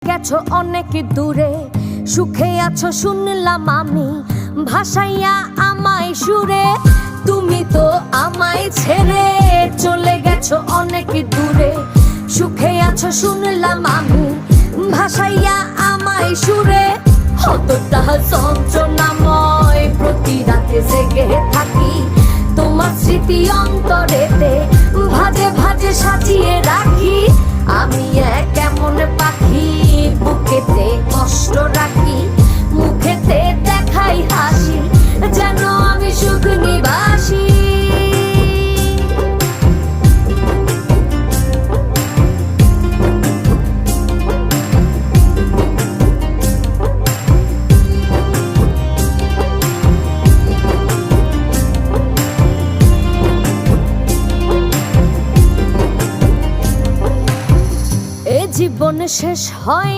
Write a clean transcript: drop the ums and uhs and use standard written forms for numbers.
গেছো অনেক দূরে, সুখে আছো শুনলাম আমি, ভাসাইয়া আমায় সুরে। তুমি তো আমায় ছেড়ে চলে গেছো অনেক দূরে, সুখে আছো শুনলাম আমি, ভাসাইয়া আমায় সুরে। কতটা যন্ত্রণাময় প্রতি রাতে জেগে থাকি, তোমার স্মৃতি অন্তরেতে ভাজে ভাজে সাজিয়ে রাখি। আমি এক এমন পাখি, বুকেতে কষ্ট রাখি, মুখেতে দেখাই হাসি, যেন আমি সুখ নিবাসী। জীবন শেষ হয়